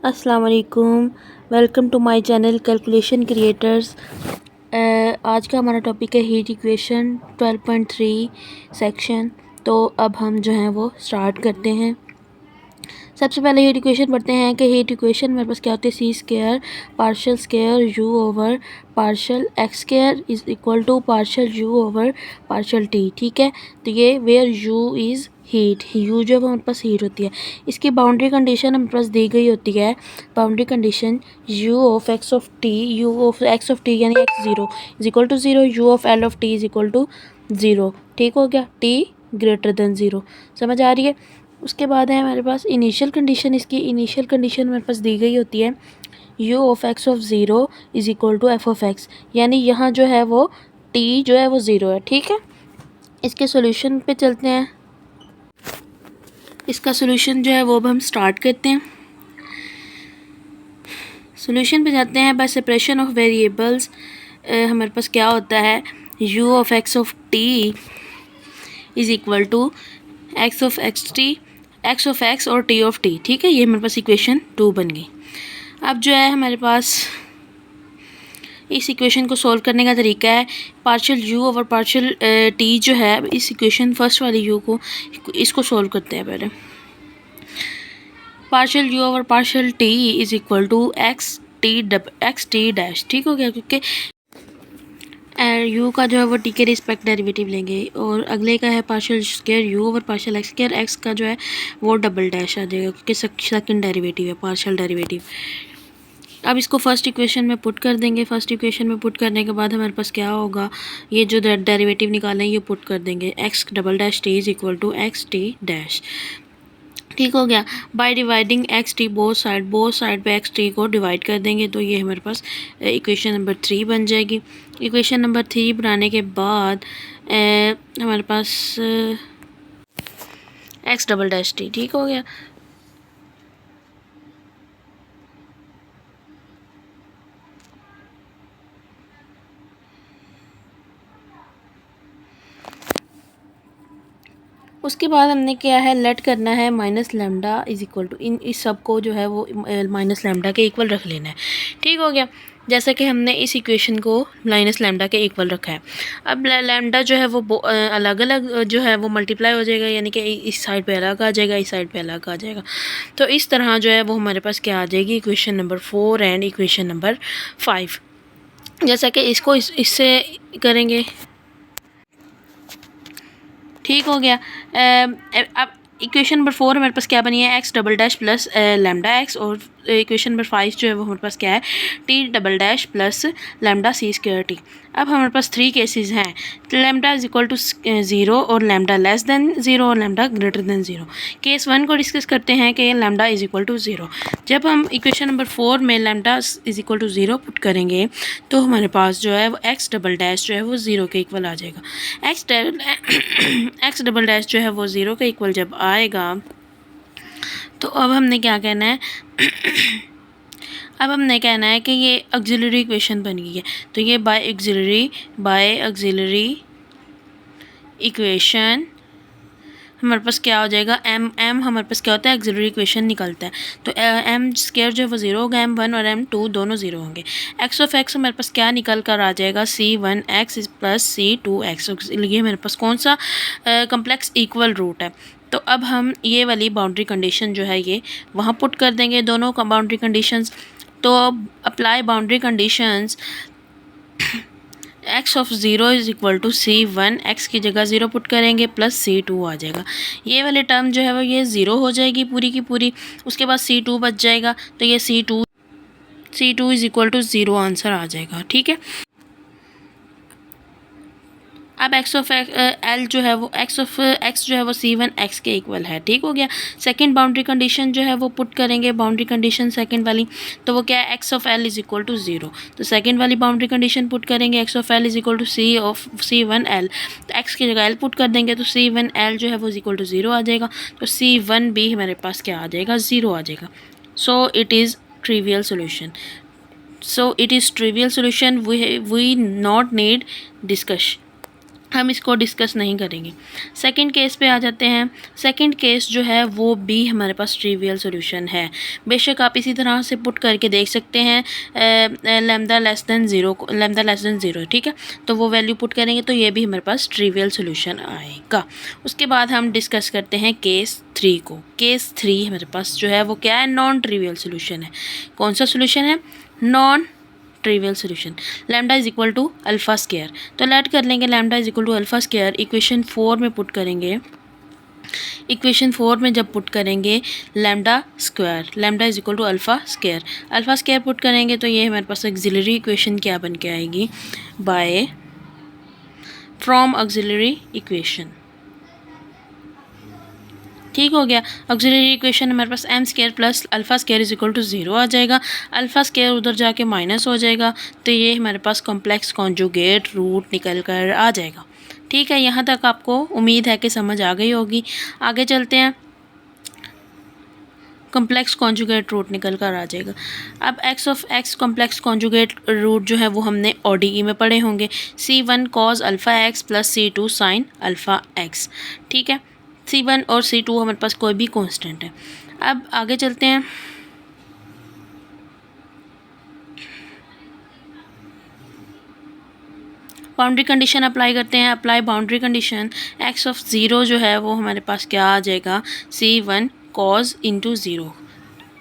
अस्सलाम वालेकुम। Welcome to my channel calculation creators. आज का हमारा टॉपिक है हीट इक्वेशन 12.3 सेक्शन। तो अब हम जो हैं वो स्टार्ट करते हैं। सबसे पहले हीट इक्वेशन पढ़ते हैं कि हीट इक्वेशन मेरे पास क्या होती है, c square partial square u over partial x square is equal to partial u over partial t. ठीक है, तो ये where u is heat, u जो है हमारे पास हीट होती है। इसकी बाउंड्री कंडीशन हमारे पास दी गई होती है। Boundary condition u of x of t, u of x of t यानी x zero is equal to zero, u of l of t is equal to zero. ठीक हो गया, टी ग्रेटर देन ज़ीरो। समझ आ रही है। उसके बाद है हमारे पास इनिशियल कंडीशन। इसकी इनिशियल कंडीशन हमारे पास दी गई होती है u of x of zero is equal to f of x, यानी यहाँ जो है वो टी जो है वो ज़ीरो है। ठीक है, इसके सॉल्यूशन पे चलते हैं। इसका सॉल्यूशन जो है वो अब हम स्टार्ट करते हैं। सॉल्यूशन पे जाते हैं। बाय सेपरेशन ऑफ वेरिएबल्स हमारे पास क्या होता है, u of x of t is equal to x of x t, x of x और टी ऑफ टी। ठीक है, ये हमारे पास इक्वेशन 2 बन गई। अब जो है हमारे पास इस इक्वेशन को सॉल्व करने का तरीका है partial u over partial T जो है, इस इक्वेशन फर्स्ट वाली यू को इसको सॉल्व करते हैं पहले। Partial u over partial t is equal to x t dash. ठीक हो गया, क्योंकि यू का जो है वो टी के रिस्पेक्ट डेरिवेटिव लेंगे, और अगले का है partial square u over partial x square, x का जो है वो डबल डैश आ जाएगा क्योंकि सेकंड डेरिवेटिव है, पार्शियल डेरिवेटिव। अब इसको फर्स्ट इक्वेशन में पुट कर देंगे। फर्स्ट इक्वेशन में पुट करने के बाद हमारे पास क्या होगा, ये जो डेरिवेटिव निकालें ये पुट कर देंगे, x double dash t is equal to x t dash. ठीक हो गया। By dividing x t both side पे एक्स टी को डिवाइड कर देंगे, तो ये हमारे पास इक्वेशन नंबर 3 बन जाएगी। इक्वेशन नंबर 3 बनाने के बाद हमारे पास एक्स डबल डैश टी। ठीक हो गया। उसके बाद हमने क्या है, लेट करना है minus lambda is equal to, इन इस सब को जो है वो माइनस लेमडा के इक्वल रख लेना है। ठीक हो गया, जैसा कि हमने इस इक्वेशन को माइनस लेमडा के इक्वल रखा है। अब लेमडा जो है वो अलग अलग जो है वो मल्टीप्लाई हो जाएगा, यानी कि इस साइड पे अलग आ जाएगा, इस साइड पे अलग आ जाएगा। तो इस तरह जो है वो हमारे पास क्या आ जाएगी, equation number 4 and equation number 5। जैसा कि इसको इससे करेंगे। ठीक हो गया। अब इक्वेशन नंबर 4 हमारे पास क्या बनी है, x double dash plus lambda x, और इक्वेशन नंबर 5 जो है वो हमारे पास क्या है, t double dash plus lambda c square t. अब हमारे पास 3 केसेस हैं, लेमडा इज इक्वल टू 0 और लेमडा लेस देन 0 और लेमडा ग्रेटर देन 0। केस 1 को डिस्कस करते हैं कि लेमडा इज इक्वल टू 0। जब हम इक्वेशन नंबर 4 में lambda is equal to 0 put करेंगे तो हमारे पास जो है वो एक्स डबल डैश जो है वो 0 के इक्वल आ जाएगा। एक्स डबल डैश जो है वो 0 के इक्वल जब आएगा तो अब हमने क्या कहना है अब हमने कहना है कि ये ऑक्सिलरी इक्वेशन बन गई है, तो ये बाय ऑक्सिलरी इक्वेशन हमारे पास क्या हो जाएगा, एम हमारे पास क्या होता है, ऑक्सिलरी इक्वेशन निकलता है। तो एम स्क्वायर जो है वो 0 होगा, M1 और M2 दोनों 0 होंगे। एक्स ऑफ एक्स हमारे पास क्या निकल कर आ जाएगा, C1x प्लस C2x। ये हमारे पास कौन सा कम्प्लेक्स इक्वल रूट है। तो अब हम ये वाली बाउंड्री कंडीशन जो है ये वहाँ पुट कर देंगे, दोनों का बाउंड्री कंडीशंस। तो अब apply boundary conditions, x of 0 is equal to C1, x की जगह 0 पुट करेंगे प्लस C2 आ जाएगा। ये वाली टर्म जो है वो ये 0 हो जाएगी पूरी की पूरी। उसके बाद C2 बच जाएगा, तो ये C2 is equal to 0 answer आ जाएगा। ठीक है। अब एक्स ऑफ एल जो है वो एक्स ऑफ एक्स जो है वो C1 एक्स के इक्वल है। ठीक हो गया। सेकंड बाउंड्री कंडीशन जो है वो पुट करेंगे, बाउंड्री कंडीशन सेकंड वाली, तो वो क्या है, x of l is equal to 0। तो सेकंड वाली बाउंड्री कंडीशन पुट करेंगे, x of l is equal to C1 l, तो एक्स की जगह एल पुट कर देंगे, तो C1 एल जो है वो इज इक्वल टू 0 आ जाएगा। तो C1 भी हमारे पास क्या आ जाएगा, 0 आ जाएगा। So it is trivial solution. So it is trivial solution, we not need discussion. हम इसको डिस्कस नहीं करेंगे। सेकंड केस पे आ जाते हैं। सेकंड केस जो है वो भी हमारे पास ट्रिवियल सॉल्यूशन है। बेशक आप इसी तरह से पुट करके देख सकते हैं लैम्डा लेस देन ज़ीरो, ठीक है, तो वो वैल्यू पुट करेंगे तो ये भी हमारे पास ट्रिवियल सॉल्यूशन आएगा। उसके बाद हम डिस्कस करते हैं केस 3 को। केस 3 हमारे पास जो है वो क्या है, नॉन ट्रिवियल सॉल्यूशन है। कौन सा सॉल्यूशन है, non trivial solution. Lambda is equal to alpha square, तो लेट कर लेंगे lambda is equal to alpha square equation 4 में पुट करेंगे। इक्वेशन 4 में जब पुट करेंगे lambda is equal to alpha square put करेंगे तो ये हमारे पास ऑक्सिलरी इक्वेशन क्या बन के आएगी, बाय फ्रॉम ऑक्सिलरी इक्वेशन। ठीक हो गया। ऑक्सिलरी इक्वेशन हमारे पास m square plus alpha square is equal to 0 आ जाएगा। अल्फ़ा स्क्वायर उधर जाके माइनस हो जाएगा तो ये हमारे पास कॉम्प्लेक्स कॉन्जुगेट रूट निकल कर आ जाएगा। ठीक है, यहाँ तक आपको उम्मीद है कि समझ आ गई होगी। आगे चलते हैं। कॉम्प्लेक्स कॉन्जुगेट रूट निकल कर आ जाएगा। अब x of x complex conjugate root जो है वो हमने ODE में पढ़े होंगे। C1 cos alpha x plus C2 sin alpha x. ठीक है, C1 और C2 हमारे पास कोई भी कांस्टेंट है। अब आगे चलते हैं। बाउंड्री कंडीशन अप्लाई करते हैं। Apply boundary condition, x of zero जो है वो हमारे पास क्या आ जाएगा, C1 cos इंटू ज़ीरो।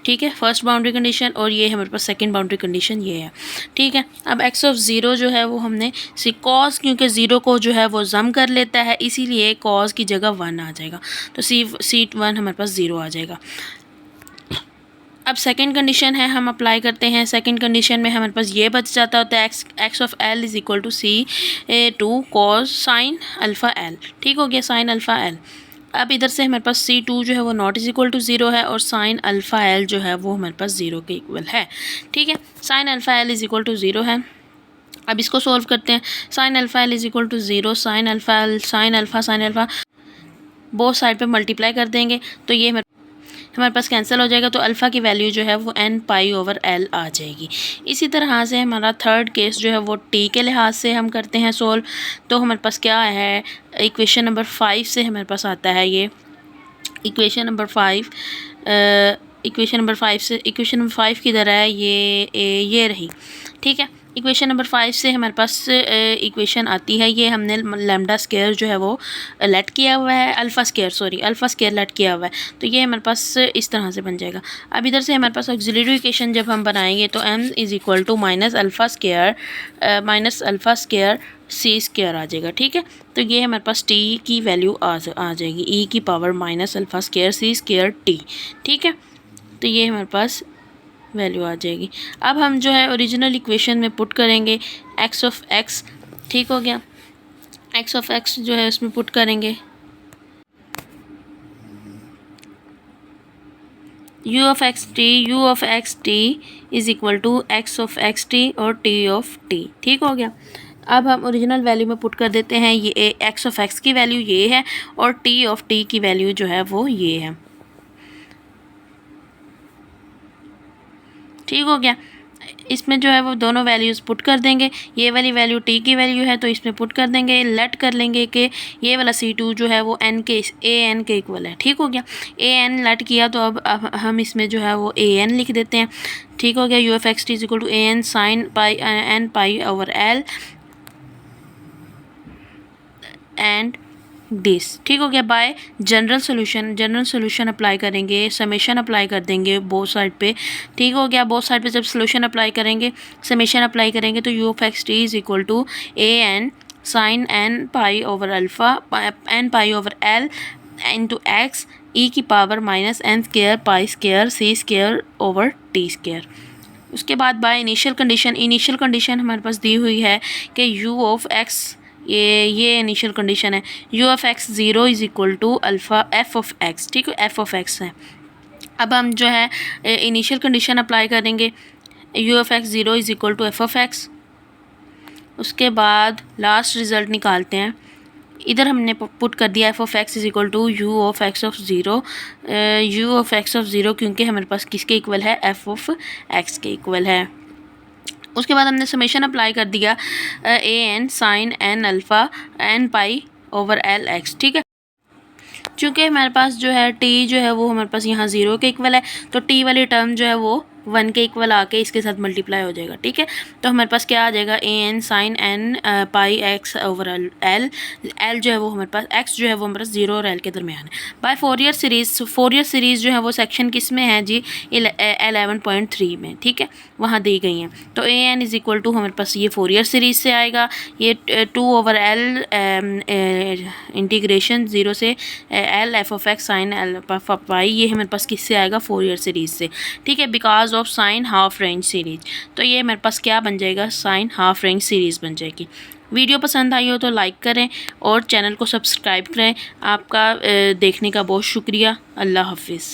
ठीक है, फर्स्ट बाउंड्री कंडीशन, और ये हमारे पास सेकंड बाउंड्री कंडीशन ये है। ठीक है, अब एक्स ऑफ ज़ीरो जो है वो हमने कॉस, क्योंकि ज़ीरो को जो है वो जम कर लेता है इसीलिए कॉस की जगह 1 आ जाएगा, तो C1 हमारे पास 0 आ जाएगा। अब सेकंड कंडीशन है, हम अप्लाई करते हैं। सेकंड कंडीशन में हमारे पास ये बच जाता होता है x of l is equal to C2 cos sine alpha l. ठीक हो गया, साइन अल्फ़ा एल। अब इधर से हमारे पास C2 जो है वो नॉट इज इक्वल टू 0 है और साइन अल्फ़ा एल जो है वो हमारे पास 0 के इक्वल है। ठीक है, sine alpha l is equal to 0 है। अब इसको सोल्व करते हैं। Sine alpha l is equal to 0, sine alpha both side पे मल्टीप्लाई कर देंगे तो ये हमारे पास कैंसिल हो जाएगा, तो अल्फ़ा की वैल्यू जो है वो n पाई ओवर l आ जाएगी। इसी तरह से हमारा थर्ड केस जो है वो t के लिहाज से हम करते हैं सोल्व। तो हमारे पास क्या है, इक्वेशन नंबर 5 से हमारे पास आता है ये इक्वेशन नंबर 5 किधर है, ये रही। ठीक है, इक्वेशन नंबर 5 से हमारे पास इक्वेशन आती है, ये हमने लैम्डा स्क्वायर जो है वो लेट किया हुआ है, अल्फ़ा स्क्वायर लेट किया हुआ है, तो ये हमारे पास इस तरह से बन जाएगा। अब इधर से हमारे पास ऑक्सिलरी इक्वेशन जब हम बनाएंगे तो m is equal to minus alpha square C square आ जाएगा। ठीक है, तो ये हमारे पास t की वैल्यू आ जाएगी e की power minus alpha square C square t। ठीक है, तो ये हमारे पास वैल्यू आ जाएगी। अब हम जो है ओरिजिनल इक्वेशन में पुट करेंगे एक्स ऑफ एक्स। ठीक हो गया, एक्स ऑफ एक्स जो है उसमें पुट करेंगे u of x t is equal to x of x t और t ऑफ t। ठीक हो गया, अब हम ओरिजिनल वैल्यू में पुट कर देते हैं। ये एक्स ऑफ एक्स की वैल्यू ये है और t ऑफ t की वैल्यू जो है वो ये है। ठीक हो गया, इसमें जो है वो दोनों वैल्यूज़ पुट कर देंगे। ये वाली वैल्यू t की वैल्यू है तो इसमें पुट कर देंगे। लेट कर लेंगे कि ये वाला C2 जो है वो n के इक्वल है। ठीक हो गया, an लेट किया तो अब हम इसमें जो है वो an लिख देते हैं। ठीक हो गया, u of x t is equal to an sine n pi over l and this. ठीक हो गया, बाय जनरल सोल्यूशन अप्लाई करेंगे, समेशन अप्लाई कर देंगे बोथ साइड पे। ठीक हो गया, बोथ साइड पे जब सोल्यूशन अप्लाई करेंगे, समेशन अप्लाई करेंगे तो u of x t is equal to an sine n pi over l into x e की power minus n square pi square c square over t square. उसके बाद by initial condition हमारे पास दी हुई है कि u ऑफ एक्स, ये initial condition है, u of x 0 is equal to alpha f of x. ठीक है, f ऑफ एक्स है। अब हम जो है इनिशियल कंडीशन अप्लाई करेंगे, u of x 0 is equal to f of x. उसके बाद लास्ट रिज़ल्ट निकालते हैं। इधर हमने पुट कर दिया f of x is equal to u of x of zero, क्योंकि हमारे पास किसके इक्वल है, f ऑफ एक्स के इक्वल है। उसके बाद हमने समेशन अप्लाई कर दिया a n sine n alpha n pi over l x, ठीक है। चूँकि हमारे पास जो है टी जो है वो हमारे पास यहाँ 0 के इक्वल है, तो टी वाली टर्म जो है वो 1 के इक्वल आके इसके साथ मल्टीप्लाई हो जाएगा, ठीक है। तो हमारे पास क्या आ जाएगा, ए एन साइन एन पाई एक्स ओवर एल एल जो है वो हमारे पास एक्स जो है वो हमारे पास 0 और एल के दरमियान है। बाय फोरियर सीरीज़ जो है वो सेक्शन किस में है जी, 11.3 में, ठीक है, वहाँ दी गई हैं। तो A N is equal to हमारे पास ये फोरियर सीरीज़ से आएगा, ये 2 ओवर एल इंटीग्रेशन 0 से l f of x sine l pi, ये हमारे पास किससे आएगा, फोरियर सीरीज़ से, ठीक है, because of sine half range series. तो ये मेरे पास क्या बन जाएगा, साइन हाफ रेंज सीरीज़ बन जाएगी। वीडियो पसंद आई हो तो लाइक करें और चैनल को सब्सक्राइब करें। आपका देखने का बहुत शुक्रिया। अल्लाह हाफिज़।